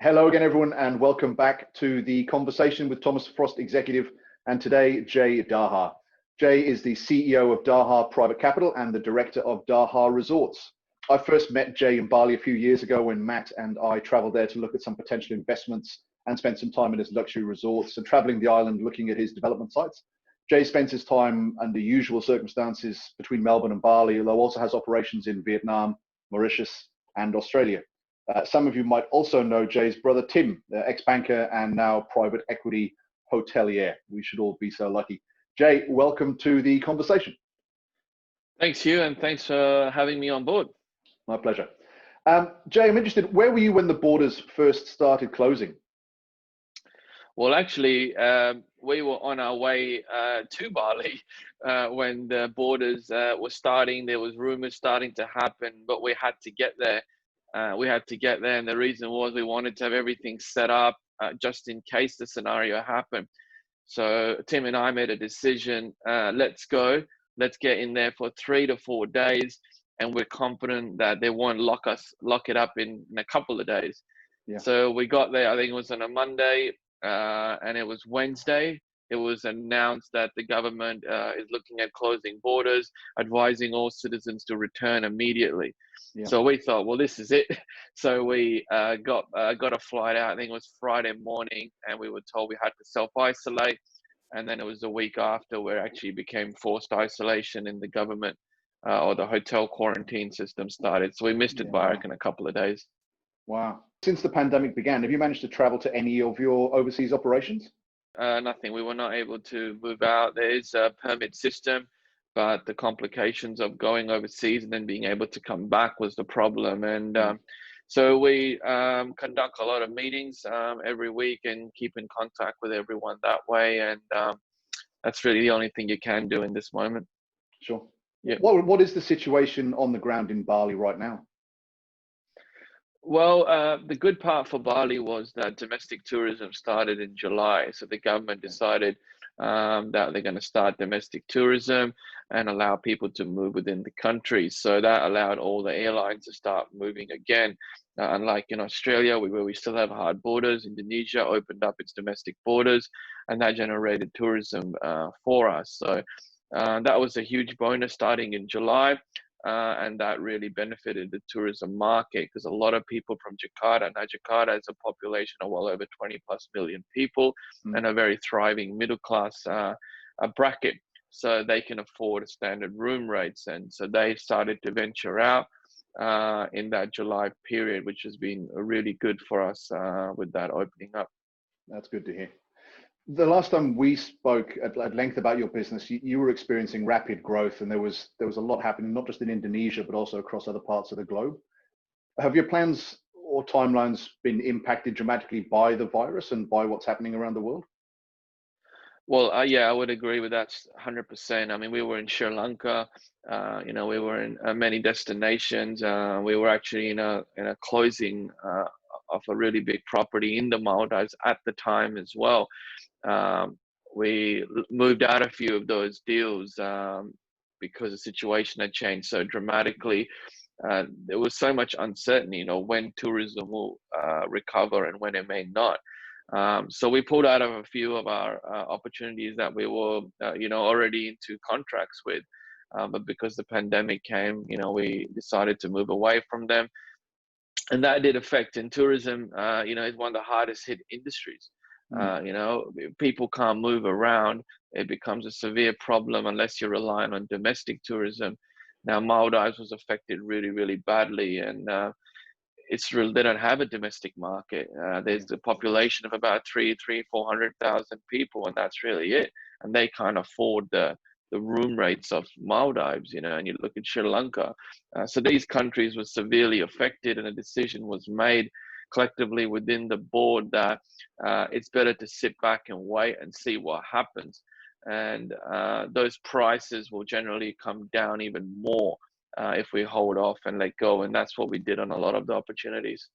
Hello again, everyone, and welcome back to the conversation with Thomas Frost Executive, and today, Jay Daha. Jay is the CEO of Daha Private Capital and the director of Daha Resorts. I first met Jay in Bali a few years ago when Matt and I traveled there to look at some potential investments and spent some time in his luxury resorts and traveling the island looking at his development sites. Jay spends his time under usual circumstances between Melbourne and Bali, although also has operations in Vietnam, Mauritius, and Australia. Some of you might also know Jay's brother, Tim, ex-banker and now private equity hotelier. We should all be so lucky. Jay, welcome to the conversation. Thanks, Hugh, and thanks for having me on board. My pleasure. Jay, I'm interested, where were you when the borders first started closing? Well, actually, we were on our way to Bali when the borders were starting. There was rumors starting to happen, but we had to get there. And the reason was we wanted to have everything set up just in case the scenario happened. So Tim and I made a decision, let's go, let's get in there for 3 to 4 days, and we're confident that they won't lock it up in a couple of days. Yeah. So we got there, I think it was on a Monday, and it was Wednesday. It was announced that the government is looking at closing borders, advising all citizens to return immediately. Yeah. So we thought, well, this is it. So we got a flight out. I think it was Friday morning, and we were told we had to self-isolate. And then it was a week after where it actually became forced isolation in the government or the hotel quarantine system started. So we missed it by, I reckon, a couple of days. Wow. Since the pandemic began, have you managed to travel to any of your overseas operations? Nothing. We were not able to move out. There is a permit system, but the complications of going overseas and then being able to come back was the problem. And so we conduct a lot of meetings every week and keep in contact with everyone that way. And that's really the only thing you can do in this moment. Sure. Yeah. What is the situation on the ground in Bali right now? Well, the good part for Bali was that domestic tourism started in July. So the government decided that they're going to start domestic tourism and allow people to move within the country. So that allowed all the airlines to start moving again. Unlike in Australia, where we still have hard borders, Indonesia opened up its domestic borders, and that generated tourism for us. So that was a huge bonus starting in July. And that really benefited the tourism market because a lot of people from Jakarta. Now, Jakarta has a population of well over 20+ million people and a very thriving middle class bracket. So they can afford standard room rates. And so they started to venture out in that July period, which has been really good for us with that opening up. That's good to hear. The last time we spoke at length about your business, you were experiencing rapid growth, and there was a lot happening, not just in Indonesia, but also across other parts of the globe. Have your plans or timelines been impacted dramatically by the virus and by what's happening around the world? Well, yeah, I would agree with that 100%. I mean, we were in Sri Lanka, we were in many destinations. We were actually in a closing of a really big property in the Maldives at the time as well. We moved out a few of those deals because the situation had changed so dramatically. There was so much uncertainty, when tourism will recover and when it may not. So we pulled out of a few of our opportunities that we were, already into contracts with. But because the pandemic came, we decided to move away from them. And that did affect in tourism, it's one of the hardest hit industries. People can't move around. It becomes a severe problem unless you're relying on domestic tourism. Now, Maldives was affected really, really badly, and they don't have a domestic market. There's a population of about 400,000 people, and that's really it. And they can't afford the room rates of Maldives, and you look at Sri Lanka. So these countries were severely affected, and a decision was made collectively within the board that it's better to sit back and wait and see what happens. And those prices will generally come down even more if we hold off and let go. And that's what we did on a lot of the opportunities.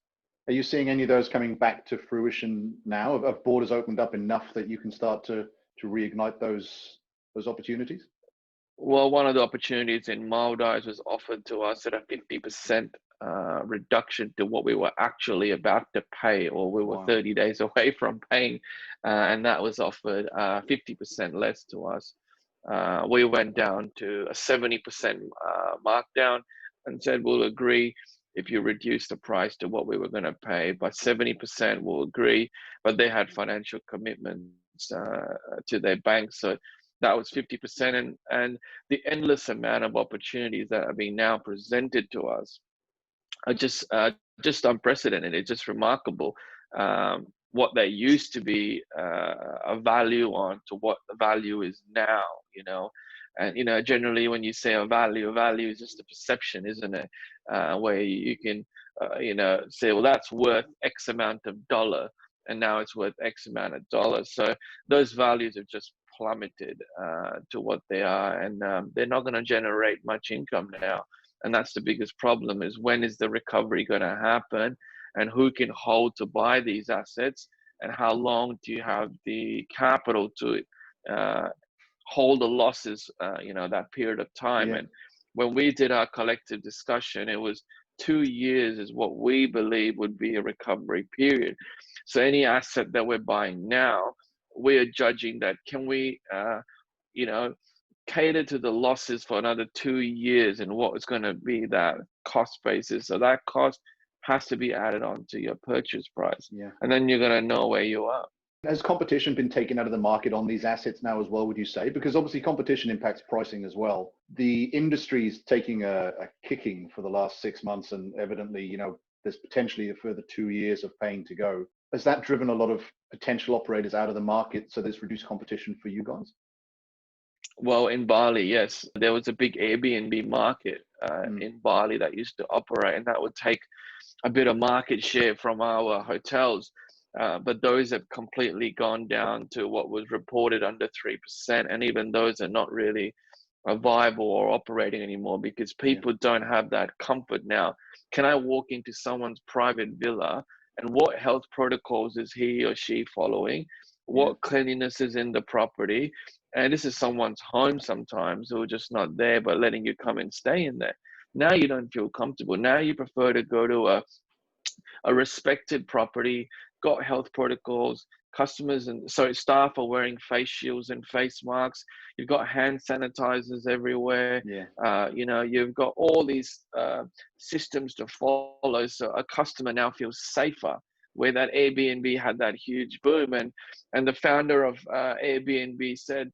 Are you seeing any of those coming back to fruition now? Have borders opened up enough that you can start to reignite those opportunities? Well, one of the opportunities in Maldives was offered to us at a 50% reduction to what we were actually about to pay, or we were Wow. 30 days away from paying, and that was offered 50% less to us. We went down to a 70% markdown and said we'll agree if you reduce the price to what we were going to pay by 70%, we'll agree. But they had financial commitments to their bank, so that was 50%, and the endless amount of opportunities that are being now presented to us are just unprecedented. It's just remarkable what they used to be a value on to what the value is now, you know. And you know, generally when you say a value is just a perception, isn't it? Where you can you know, say, well, that's worth X amount of dollar, and now it's worth X amount of dollars. So those values have just plummeted to what they are, and they're not going to generate much income now. And that's the biggest problem, is when is the recovery going to happen, and who can hold to buy these assets, and how long do you have the capital to hold the losses, you know, that period of time. Yeah. And when we did our collective discussion, it was 2 years is what we believe would be a recovery period. So any asset that we're buying now, we are judging that, can we you know, cater to the losses for another 2 years, and what is going to be that cost basis. So that cost has to be added on to your purchase price, Yeah. and then you're going to know where you are. Has competition been taken out of the market on these assets now as well, would you say? Because obviously competition impacts pricing as well. The industry's taking a kicking for the last 6 months, and evidently, you know, there's potentially a further 2 years of pain to go. Has that driven a lot of potential operators out of the market, so there's reduced competition for you guys? Well, in Bali, yes, there was a big Airbnb market in Bali that used to operate, and that would take a bit of market share from our hotels. But those have completely gone down to what was reported under 3%. And even those are not really viable or operating anymore, because people don't have that comfort now. Can I walk into someone's private villa, and what health protocols is he or she following? What cleanliness is in the property? And this is someone's home sometimes, who are just not there, but letting you come and stay in there. Now you don't feel comfortable. Now you prefer to go to a respected property, got health protocols, customers and so staff are wearing face shields and face masks. You've got hand sanitizers everywhere. You know, you've got all these systems to follow, so a customer now feels safer. Where that Airbnb had that huge boom, and the founder of Airbnb said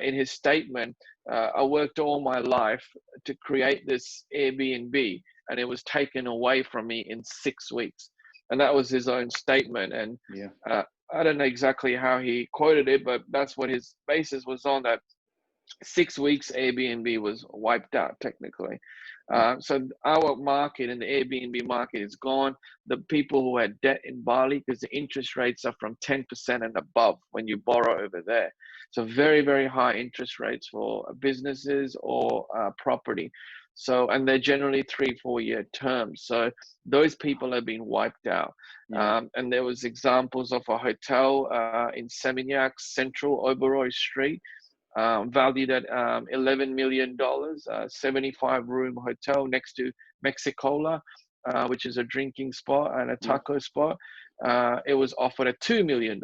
in his statement, I worked all my life to create this Airbnb, and it was taken away from me in 6 weeks. And that was his own statement. And I don't know exactly how he quoted it, but that's what his basis was on, that 6 weeks Airbnb was wiped out technically. So our market and the Airbnb market is gone. The people who had debt in Bali, because the interest rates are from 10% and above when you borrow over there. So very, very high interest rates for businesses or property. So, and they're generally 3-4 year terms. So those people have been wiped out. And there was examples of a hotel in Seminyak, Central Oberoi Street, valued at $11 million, 75-room hotel next to Mexicola, which is a drinking spot and a taco spot. It was offered at $2 million.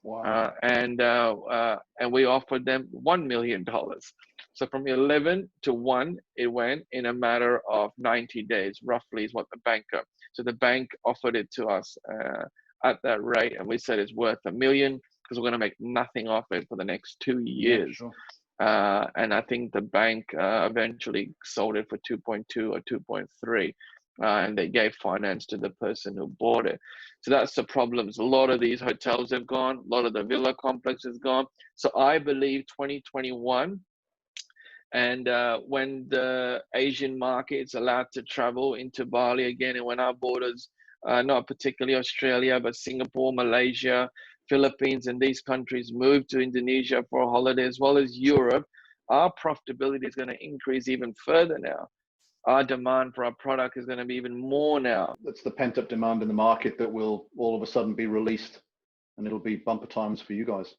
Wow. And we offered them $1 million. So from 11 to 1, it went in a matter of 90 days, roughly, is what the bank got. So the bank offered it to us at that rate, and we said it's worth $1 million, because we're going to make nothing off it for the next 2 years. And I think the bank eventually sold it for 2.2 or 2.3, and they gave finance to the person who bought it. So that's the problems. A lot of these hotels have gone, a lot of the villa complexes gone. So I believe 2021, and when the Asian market is allowed to travel into Bali again, and when our borders, not particularly Australia, but Singapore, Malaysia, Philippines, and these countries move to Indonesia for a holiday, as well as Europe, our profitability is going to increase even further now. Our demand for our product is going to be even more now. That's the pent-up demand in the market that will all of a sudden be released, and it'll be bumper times for you guys.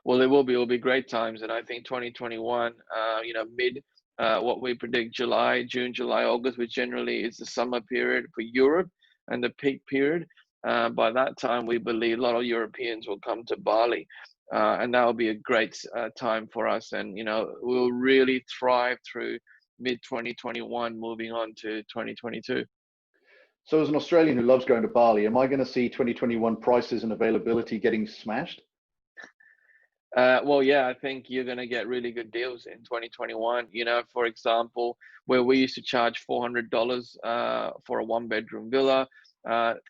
Well, it will be great times. And I think 2021, you know, mid what we predict June, July, August, which generally is the summer period for Europe and the peak period. By that time, we believe a lot of Europeans will come to Bali, and that will be a great time for us. And we'll really thrive through mid 2021, moving on to 2022. So as an Australian who loves going to Bali, am I going to see 2021 prices and availability getting smashed? Well, yeah, I think you're going to get really good deals in 2021. For example, where we used to charge $400 for a one-bedroom villa,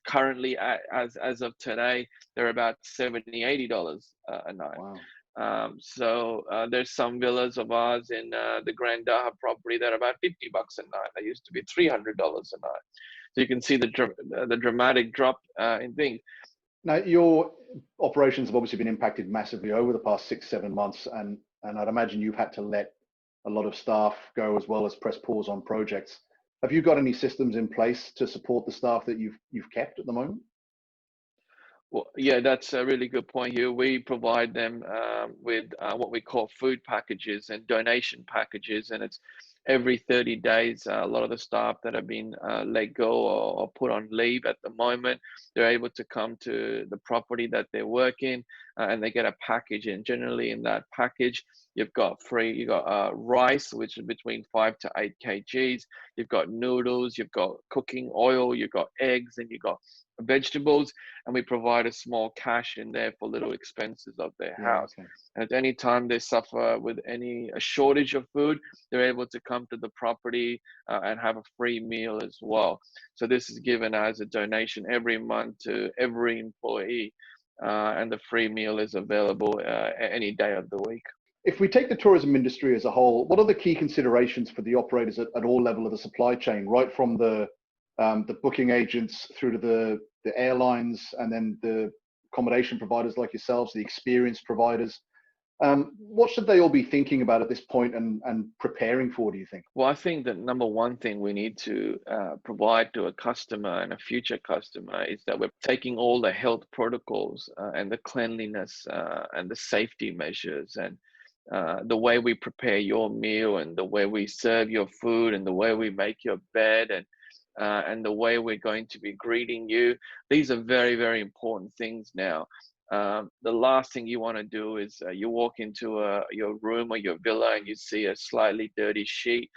currently as of today, they're about $70, $80 a night. Wow. So there's some villas of ours in the Grand Daha property that are about $50 a night. They used to be $300 a night. So you can see the dramatic drop in things. Now, your operations have obviously been impacted massively over the past 6, 7 months, and I'd imagine you've had to let a lot of staff go as well as press pause on projects. Have you got any systems in place to support the staff that you've kept at the moment? Well, yeah, that's a really good point here. We provide them with what we call food packages and donation packages, and it's every 30 days. A lot of the staff that have been let go or put on leave at the moment, they're able to come to the property that they work in, and they get a package. And generally, in that package, you've got rice, which is between 5 to 8 kgs. You've got noodles, you've got cooking oil, you've got eggs, and you've got vegetables, and we provide a small cash in there for little expenses of their house. Okay. And at any time they suffer with a shortage of food, they're able to come to the property and have a free meal as well. So this is given as a donation every month to every employee, and the free meal is available any day of the week. If we take the tourism industry as a whole, what are the key considerations for the operators at all levels of the supply chain, right from the booking agents through to the airlines, and then the accommodation providers like yourselves, the experience providers? What should they all be thinking about at this point and preparing for, do you think? Well, I think that number one thing we need to provide to a customer and a future customer is that we're taking all the health protocols and the cleanliness and the safety measures, and the way we prepare your meal, and the way we serve your food, and the way we make your bed, and the way we're going to be greeting you. These are very, very important things now. The last thing you want to do is you walk into your room or your villa and you see a slightly dirty sheet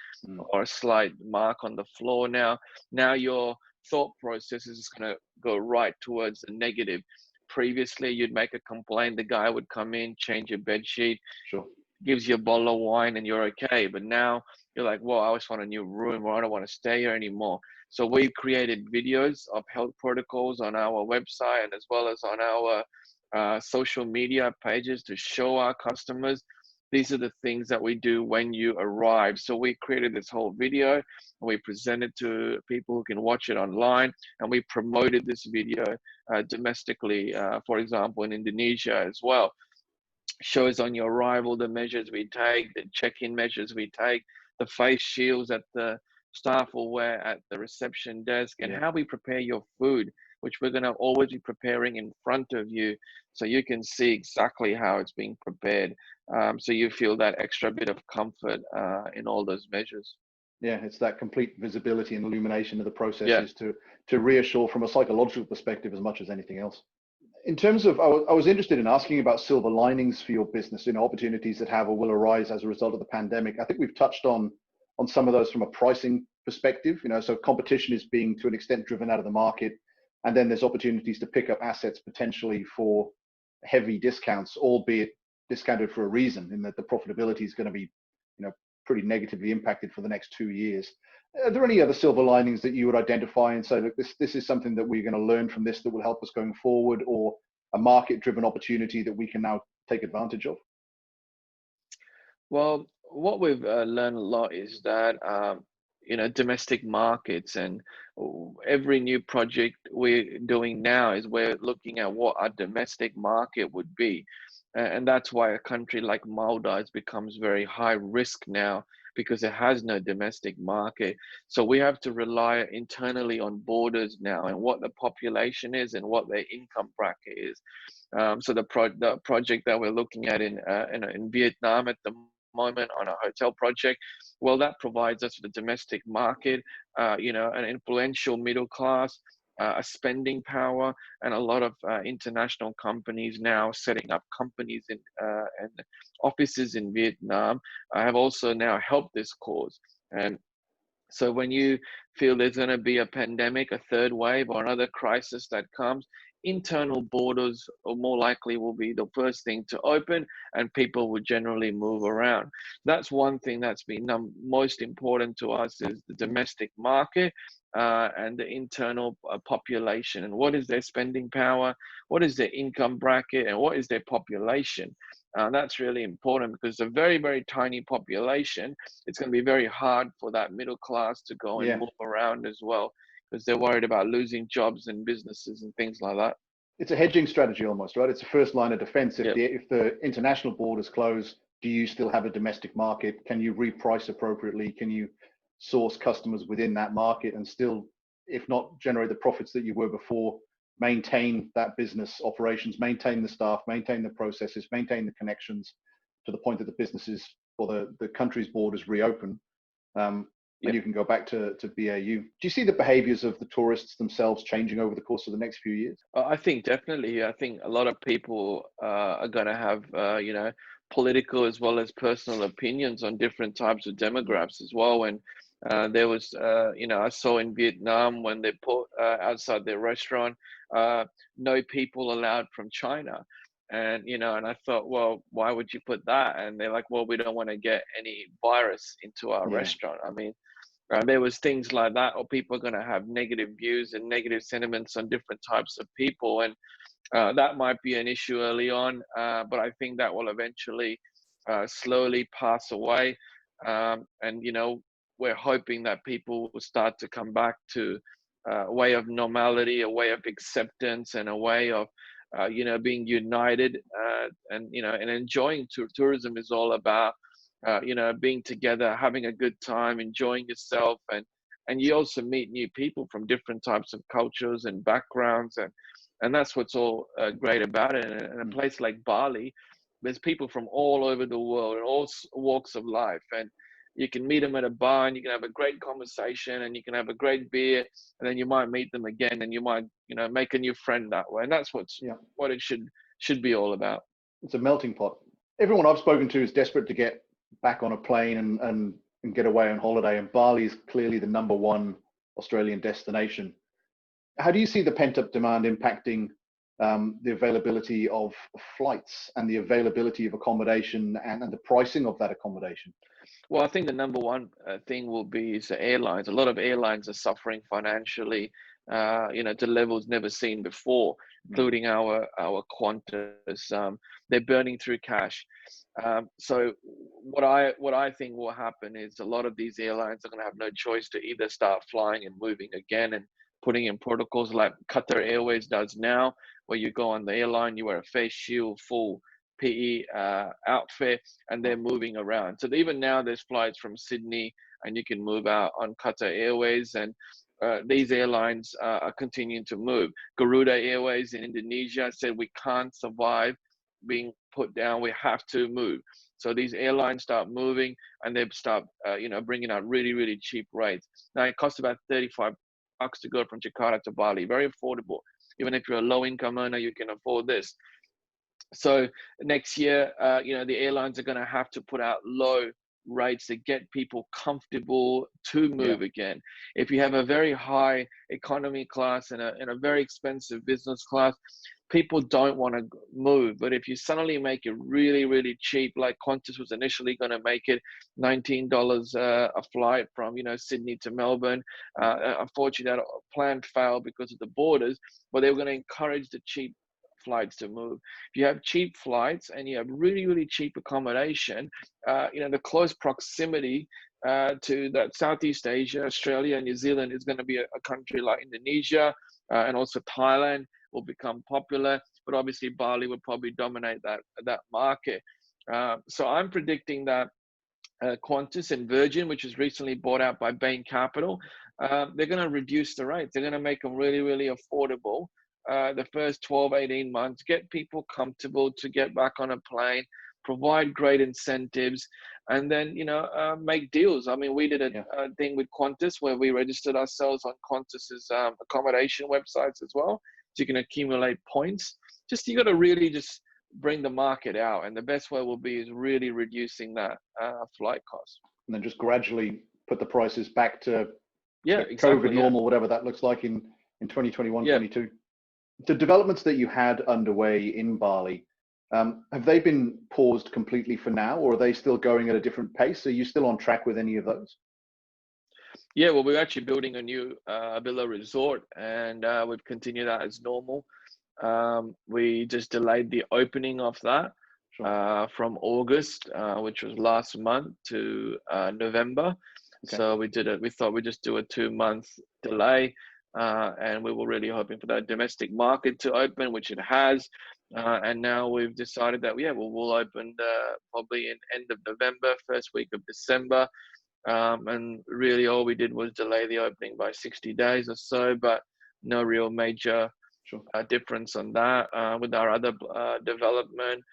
or a slight mark on the floor. Now your thought process is going to go right towards the negative. Previously, you'd make a complaint, the guy would come in, change your bed sheet, Sure. gives you a bottle of wine, and you're okay. But now you're like, well, I just want a new room, or I don't want to stay here anymore. So we've created videos of health protocols on our website, and as well as on our social media pages, to show our customers these are the things that we do when you arrive. So we created this whole video, and we presented to people who can watch it online, and we promoted this video domestically, for example, in Indonesia as well. Shows on your arrival the measures we take, the check-in measures we take, the face shields that the staff will wear at the reception desk, and how we prepare your food, which we're going to always be preparing in front of you, so you can see exactly how it's being prepared. So you feel that extra bit of comfort in all those measures. Yeah, it's that complete visibility and illumination of the processes to reassure from a psychological perspective as much as anything else. In terms of, I was interested in asking about silver linings for your business, opportunities that have or will arise as a result of the pandemic. I think we've touched on some of those from a pricing perspective, so competition is being to an extent driven out of the market. And then there's opportunities to pick up assets potentially for heavy discounts, albeit discounted for a reason, in that the profitability is going to be, pretty negatively impacted for the next 2 years. Are there any other silver linings that you would identify and say, look, this is something that we're going to learn from this that will help us going forward, or a market-driven opportunity that we can now take advantage of? Well, what we've learned a lot is that domestic markets, and every new project we're doing now is we're looking at what our domestic market would be. And that's why a country like Maldives becomes very high risk now, because it has no domestic market. So we have to rely internally on borders now, and what the population is and what their income bracket is. So the project that we're looking at in Vietnam at the moment on a hotel project. Well, that provides us with a domestic market, an influential middle class, a spending power, and a lot of international companies now setting up companies and offices in Vietnam have also now helped this cause. And so when you feel there's going to be a pandemic, a third wave, or another crisis that comes, internal borders or more likely will be the first thing to open, and people would generally move around. That's one thing that's been most important to us, is the domestic market and the internal population, and what is their spending power, what is their income bracket, and what is their population. That's really important, because a very, very tiny population, it's going to be very hard for that middle class to go and Yeah. move around as well, because they're worried about losing jobs and businesses and things like that. It's a hedging strategy almost, right? It's a first line of defense. If Yep. the international borders close, do you still have a domestic market? Can you reprice appropriately? Can you source customers within that market and still, if not generate the profits that you were before, maintain that business operations, maintain the staff, maintain the processes, maintain the connections to the point that the businesses or the country's borders reopen, and Yep. you can go back to BAU. Do you see the behaviors of the tourists themselves changing over the course of the next few years? I think definitely. I think a lot of people are going to have, political as well as personal opinions on different types of demographics as well. And there was, I saw in Vietnam when they put outside their restaurant, no people allowed from China. And I thought, well, why would you put that? And they're like, well, we don't want to get any virus into our Yeah. restaurant. I mean, there was things like that, or people are going to have negative views and negative sentiments on different types of people, and that might be an issue early on, but I think that will eventually slowly pass away. And we're hoping that people will start to come back to a way of normality, a way of acceptance, and a way of being united, and enjoying tourism is all about being together, having a good time, enjoying yourself, and you also meet new people from different types of cultures and backgrounds, and that's what's all great about it. And in a place like Bali, there's people from all over the world and all walks of life, and you can meet them at a bar and you can have a great conversation and you can have a great beer, and then you might meet them again and you might make a new friend that way, and that's what it should be all about. It's a melting pot. Everyone I've spoken to is desperate to get back on a plane and get away on holiday, and Bali is clearly the number one Australian destination. How do you see the pent-up demand impacting the availability of flights and the availability of accommodation and the pricing of that accommodation? Well, I think the number one thing will be is the airlines. A lot of airlines are suffering financially, to levels never seen before, including our Qantas. They're burning through cash. So what I think will happen is a lot of these airlines are going to have no choice to either start flying and moving again and putting in protocols like Qatar Airways does now, where you go on the airline, you wear a face shield, full PE outfit, and they're moving around. So even now there's flights from Sydney and you can move out on Qatar Airways, and these airlines are continuing to move. Garuda Airways in Indonesia said we can't survive being put down, we have to move. So these airlines start moving and they start bringing out really, really cheap rates. Now it costs about 35 bucks to go from Jakarta to Bali, very affordable. Even if you're a low income earner, you can afford this. So next year, the airlines are going to have to put out low rates to get people comfortable to move again. If you have a very high economy class and a very expensive business class, people don't want to move. But if you suddenly make it really, really cheap, like Qantas was initially going to make it $19 a flight from Sydney to Melbourne. Unfortunately, that plan failed because of the borders, but they were going to encourage the cheap flights to move. If you have cheap flights and you have really, really cheap accommodation, the close proximity to that Southeast Asia, Australia, and New Zealand is going to be a country like Indonesia, and also Thailand will become popular, but obviously Bali will probably dominate that market. So I'm predicting that Qantas and Virgin, which was recently bought out by Bain Capital, they're going to reduce the rates. They're going to make them really, really affordable. The first 12, 18 months, get people comfortable to get back on a plane, provide great incentives, and then make deals. I mean, we did a thing with Qantas where we registered ourselves on Qantas's accommodation websites as well, so you can accumulate points. Just you got to really just bring the market out, and the best way will be is really reducing that flight cost, and then just gradually put the prices back to exactly, COVID normal, whatever that looks like in 2021, 22. The developments that you had underway in Bali, have they been paused completely for now, or are they still going at a different pace? Are you still on track with any of those? Yeah, well, we're actually building a new villa resort, and we've continued that as normal. We just delayed the opening of that from August, which was last month, to November. Okay. So we thought we'd just do a 2-month delay, and we were really hoping for that domestic market to open, which it has. And now we've decided that we'll open probably in end of November, first week of December. And really all we did was delay the opening by 60 days or so, but no real major difference on that. With our other development,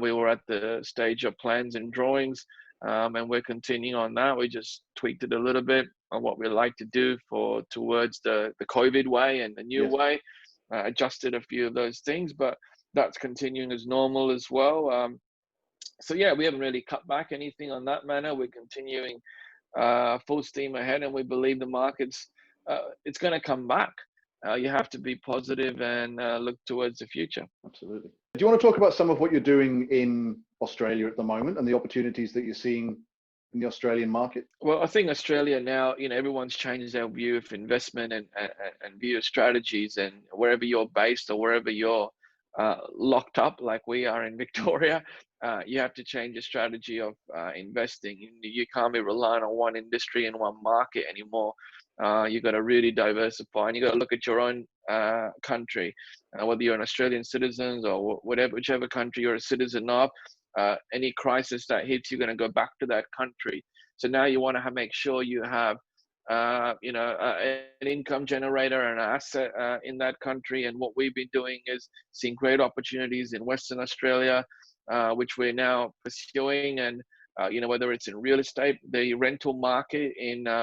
we were at the stage of plans and drawings, and we're continuing on that. We just tweaked it a little bit on what we like to do towards the COVID way and the new way, adjusted a few of those things, but that's continuing as normal as well. So yeah, we haven't really cut back anything on that manner. We're continuing full steam ahead, and we believe the market's it's going to come back. You have to be positive and look towards the future. Absolutely. Do you want to talk about some of what you're doing in Australia at the moment and the opportunities that you're seeing in the Australian market? Well, I think Australia now, everyone's changed their view of investment and view of strategies, and wherever you're based or wherever you're locked up, like we are in Victoria, you have to change your strategy of investing. You can't be relying on one industry and one market anymore. You got to really diversify, and you got to look at your own country, whether you're an Australian citizen or whichever country you're a citizen of. Any crisis that hits, you're going to go back to that country. So now you want to make sure you have an income generator and an asset in that country. And what we've been doing is seeing great opportunities in Western Australia, which we're now pursuing. And whether it's in real estate, the rental market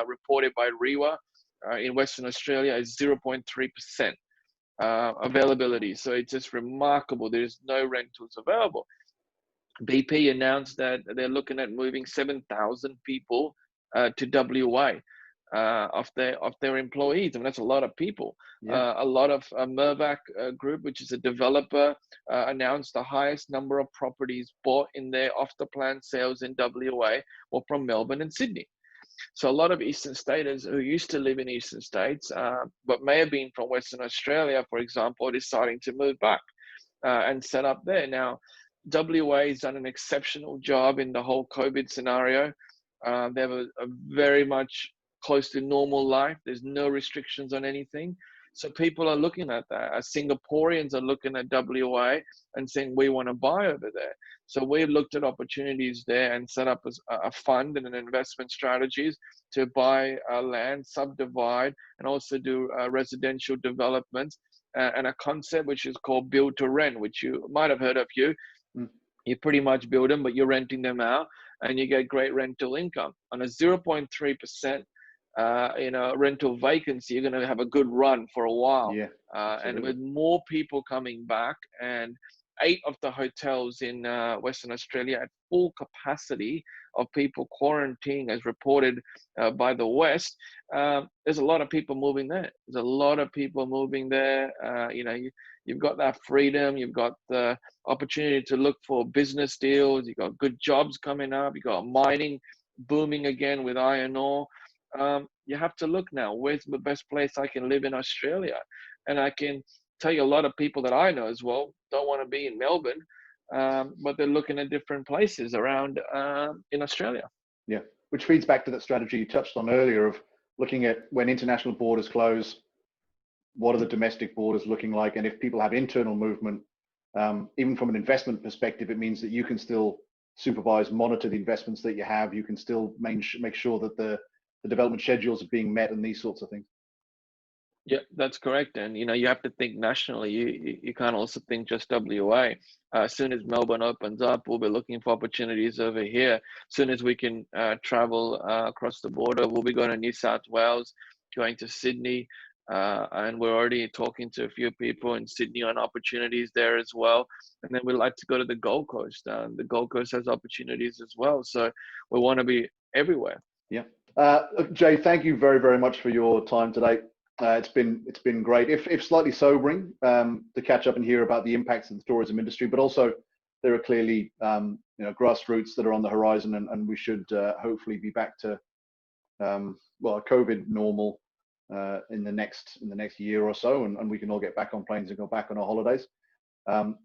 reported by REWA in Western Australia is 0.3% availability. So it's just remarkable. There's no rentals available. BP announced that they're looking at moving 7,000 people to WA of their employees. I mean, that's a lot of people. A lot of Mirvac Group, which is a developer, announced the highest number of properties bought in their off-the-plan sales in WA were from Melbourne and Sydney. So a lot of Eastern Staters who used to live in Eastern States, but may have been from Western Australia, for example, are deciding to move back and set up there. Now, WA has done an exceptional job in the whole COVID scenario. They have a very much close to normal life. There's no restrictions on anything. So people are looking at that. Singaporeans are looking at WA and saying, we want to buy over there. So we've looked at opportunities there and set up a fund and an investment strategies to buy land, subdivide, and also do residential developments, and a concept which is called build to rent, which you might have heard of. You pretty much build them, but you're renting them out, and you get great rental income. On a 0.3% rental vacancy, you're going to have a good run for a while. And with more people coming back, and 8 of the hotels in Western Australia at full capacity of people quarantining, as reported by the West, there's a lot of people moving there. There's a lot of people moving there. You've got that freedom. You've got the opportunity to look for business deals. You've got good jobs coming up. You've got mining booming again with iron ore. You have to look now, where's the best place I can live in Australia? And I can tell you a lot of people that I know as well don't want to be in Melbourne, but they're looking at different places around in Australia. Yeah, which feeds back to that strategy you touched on earlier of looking at when international borders close, what are the domestic borders looking like? And if people have internal movement, even from an investment perspective, it means that you can still supervise, monitor the investments that you have. You can still make sure that the development schedules are being met and these sorts of things. Yeah, that's correct. And you have to think nationally. You can't also think just WA. As soon as Melbourne opens up, we'll be looking for opportunities over here. As soon as we can travel across the border, we'll be going to New South Wales, going to Sydney, and we're already talking to a few people in Sydney on opportunities there as well. And then we'd like to go to the Gold Coast. The Gold Coast has opportunities as well. So we want to be everywhere. Yeah. Jay, thank you very, very much for your time today. It's been great, if slightly sobering, to catch up and hear about the impacts of the tourism industry, but also there are clearly grassroots that are on the horizon, and we should hopefully be back to well, a COVID normal in the next year or so, and we can all get back on planes and go back on our holidays.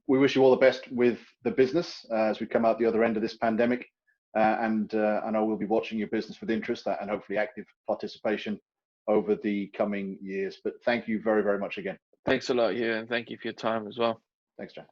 We wish you all the best with the business as we come out the other end of this pandemic. And I know we'll be watching your business with interest and hopefully active participation over the coming years. But thank you very, very much again. Thanks a lot, yeah, and thank you for your time as well. Thanks, John.